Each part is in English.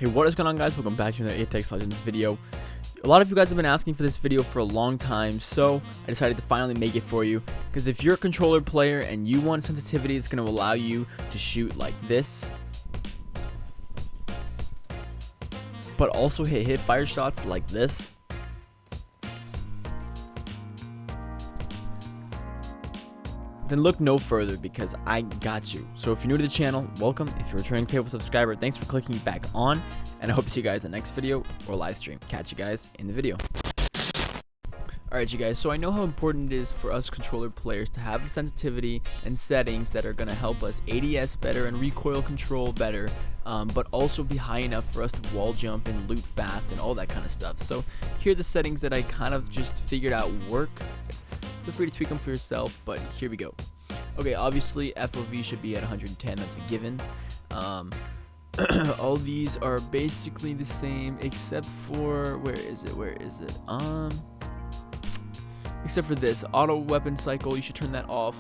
Hey, what is going on, guys? Welcome back to another Apex Legends video. A lot of you guys have been asking for this video for a long time, so I decided to finally make it for you. Because if you're a controller player and you want sensitivity that's going to allow you to shoot like this, but also hit fire shots like this, then look no further, because I got you. So if you're new to the channel, welcome. If you're a returning faithful subscriber, thanks for clicking back on, and I hope to see you guys in the next video or live stream. Catch you guys in the video. Alright, you guys, so I know how important it is for us controller players to have sensitivity and settings that are going to help us ADS better and recoil control better, but also be high enough for us to wall jump and loot fast and all that kind of stuff. So here are the settings that I kind of just figured out work. Feel free to tweak them for yourself, but here we go. Okay, obviously FOV should be at 110, that's a given. All these are basically the same except for, where is it? Except for this, auto weapon cycle, you should turn that off.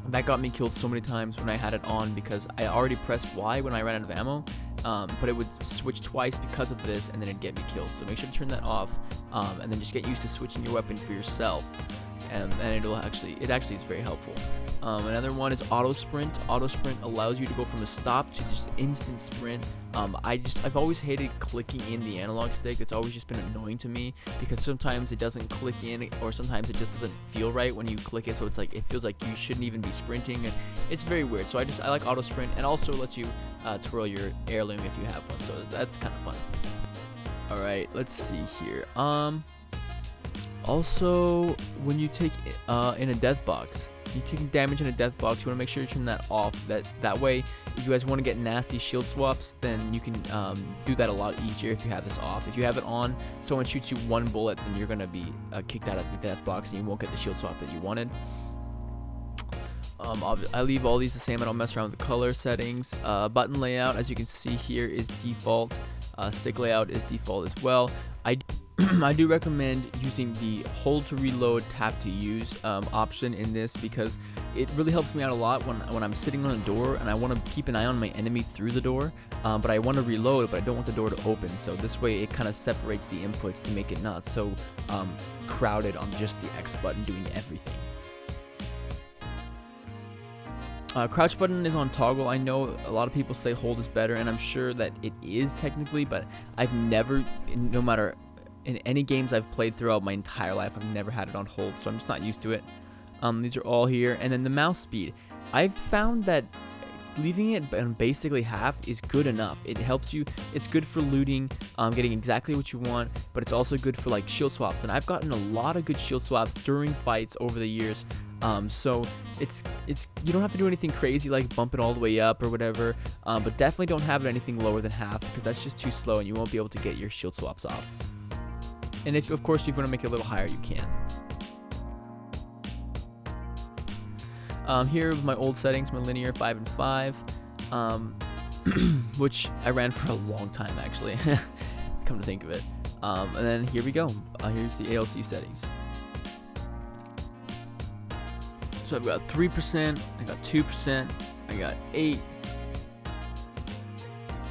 That got me killed so many times when I had it on, because I already pressed Y when I ran out of ammo, but it would switch twice because of this, and then it'd get me killed. So make sure to turn that off, and then just get used to switching your weapon for yourself. And it actually is very helpful. Another one is auto sprint. Auto sprint allows you to go from a stop to just instant sprint. I've always hated clicking in the analog stick. It's always just been annoying to me, because sometimes it doesn't click in, or sometimes it just doesn't feel right when you click it. So it's like, it feels like you shouldn't even be sprinting, and it's very weird. So I like auto sprint, and also lets you twirl your heirloom if you have one. So that's kind of fun. All right, let's see here. Also, when you take in a death box, you taking damage in a death box, you want to make sure you turn that off. That way, if you guys want to get nasty shield swaps, then you can do that a lot easier if you have this off. If you have it on, someone shoots you one bullet, then you're gonna be kicked out of the death box, and you won't get the shield swap that you wanted. I leave all these the same. I don't mess around with the color settings. Button layout, as you can see here, is default. Stick layout is default as well. I do recommend using the hold to reload, tap to use option in this, because it really helps me out a lot when I'm sitting on a door and I want to keep an eye on my enemy through the door, but I want to reload, but I don't want the door to open. So this way it kind of separates the inputs to make it not so crowded on just the X button doing everything. Crouch button is on toggle. I know a lot of people say hold is better, and I'm sure that it is technically, but I've never, no matter in any games I've played throughout my entire life, I've never had it on hold, so I'm just not used to it. These are all here. And then the mouse speed, I've found that leaving it on basically half is good enough. It helps you. It's good for looting, getting exactly what you want, but it's also good for like shield swaps, and I've gotten a lot of good shield swaps during fights over the years. So it's you don't have to do anything crazy like bump it all the way up or whatever, but definitely don't have it anything lower than half, because that's just too slow and you won't be able to get your shield swaps off. And if, of course, you want to make it a little higher, you can. Here are my old settings, my linear 5 and 5, which I ran for a long time, actually, come to think of it. And then here we go. Here's the ALC settings. So I've got 3%, I got 2%, I got 8%.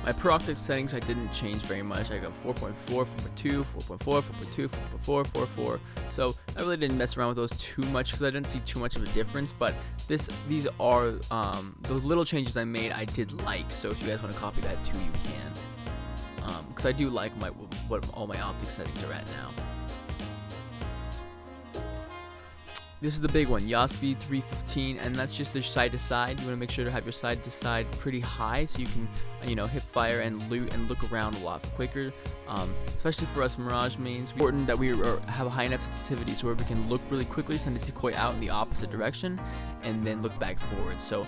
My per octave settings I didn't change very much. I got 4.4, 4.2, 4.4, 4.2, 4.4, 4.4. So I really didn't mess around with those too much, because I didn't see too much of a difference. But these are the little changes I made I did like. So if you guys want to copy that too, you can. Because I do like what all my optic settings are at now. This is the big one, yaw speed 315, and that's just the side to side. You want to make sure to have your side to side pretty high, so you can, hip fire and loot and look around a lot quicker. Especially for us Mirage mains, it's important that we have a high enough sensitivity so where we can look really quickly, send a decoy out in the opposite direction, and then look back forward. So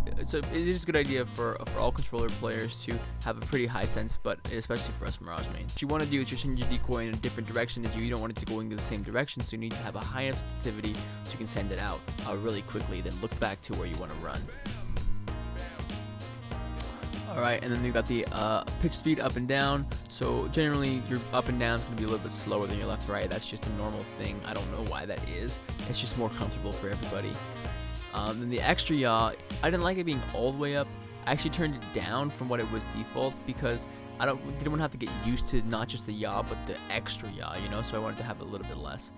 it is a good idea for all controller players to have a pretty high sense, but especially for us Mirage mains. What you want to do is you're sending your decoy in a different direction as you don't want it to go into the same direction, so you need to have a high enough sensitivity so you can send it out really quickly, then look back to where you want to run. Alright, and then you've got the pitch speed up and down. So generally your up and down is going to be a little bit slower than your left right. That's just a normal thing. I don't know why that is. It's just more comfortable for everybody. Then the extra yaw, I didn't like it being all the way up. I actually turned it down from what it was default because I didn't want to have to get used to not just the yaw but the extra yaw, you know. So I wanted to have a little bit less.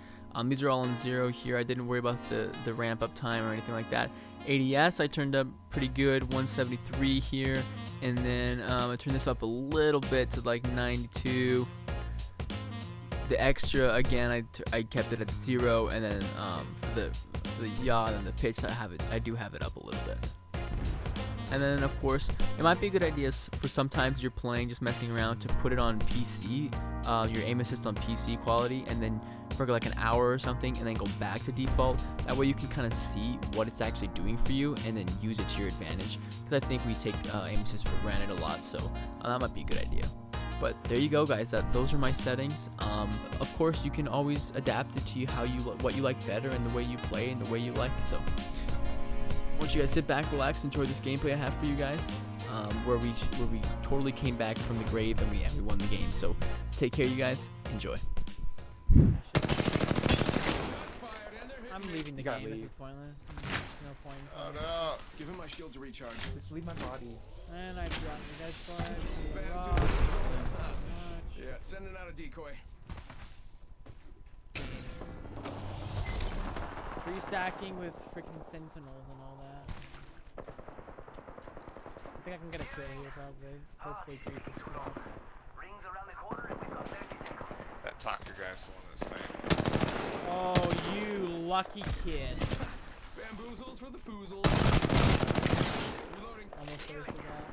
These are all on 0 here. I didn't worry about the ramp up time or anything like that. ADS I turned up pretty good, 173 here, and then I turned this up a little bit to like 92. The extra again I kept it at 0, and then for the yaw and the pitch I do have it up a little bit. And then of course it might be a good idea for sometimes you're playing just messing around to put it on PC, your aim assist on PC quality, and then for like an hour or something, and then go back to default. That way you can kind of see what it's actually doing for you and then use it to your advantage, because I think we take aim assist for granted a lot, so that might be a good idea. But there you go, guys. Those are my settings. Of course you can always adapt it to what you like better and the way you play and the way you like. So I want you guys to sit back, relax, enjoy this gameplay I have for you guys, where we totally came back from the grave and we won the game. So take care, you guys. Enjoy. I'm leaving the game. This is pointless. There's no point. Oh no! Give him my shield to recharge. Just leave my body. And I've got you guys for it. Yeah, sending out a decoy. 3 stacking with freaking sentinels and all that. I think I can get a kill here probably. Hopefully crease the squad. Rings around the corner and we've got 30 seconds. That talker guy's the one that's staying. Oh, you lucky kid. Bamboozles for the foozles. Reloading. Almost finished with that.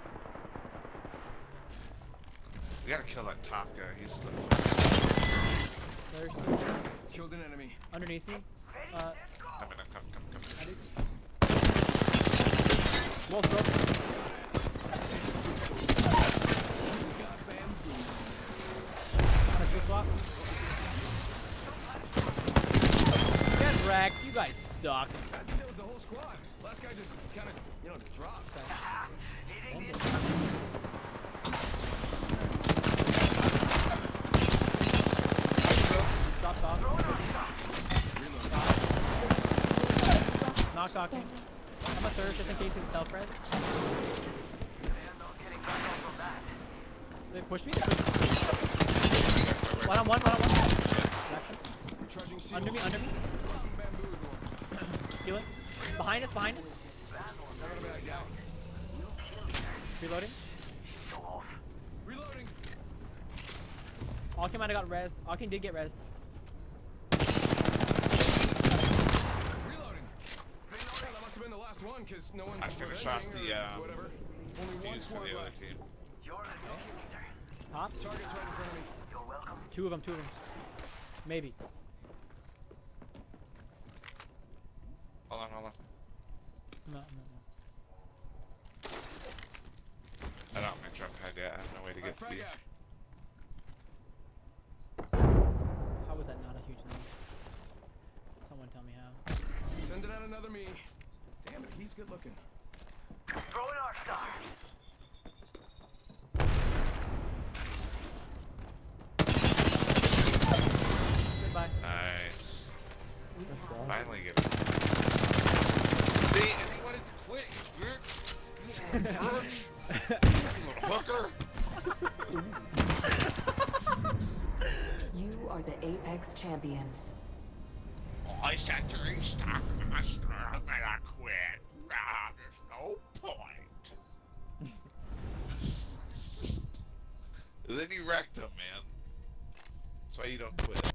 We gotta kill that top guy. He's the. There's Killed an enemy. underneath me. Coming. Wolf broke. Get wrecked. You guys suck. That was the whole squad. Last guy just kind of, dropped. Dropped off. Knock talking. I'm a third just in case it's self-res. They pushed me. One on one. Under me. Healing. Behind us. Reloading. Alkin might have got rezzed. Alkin did get rezzed. That must have been the last one, because no one's. I finished off the whatever. Only one fuse for squad the other left. team. Top. Target's right in front of me. You're welcome. Two of them. Maybe. Hold on. No. I don't have my jump pad yet. I have no way to get to you. How was that not a huge name? Someone tell me how. Sending out another me. Damn it, he's good looking. Throw an arc star. Goodbye. Nice. Let's go. Finally get it. See, and he wanted to quit, you bitch. You little bitch. You little hooker. You are the Apex champions. I said to restock master, and I quit. There's no point. Then you wrecked him, man. That's why you don't quit.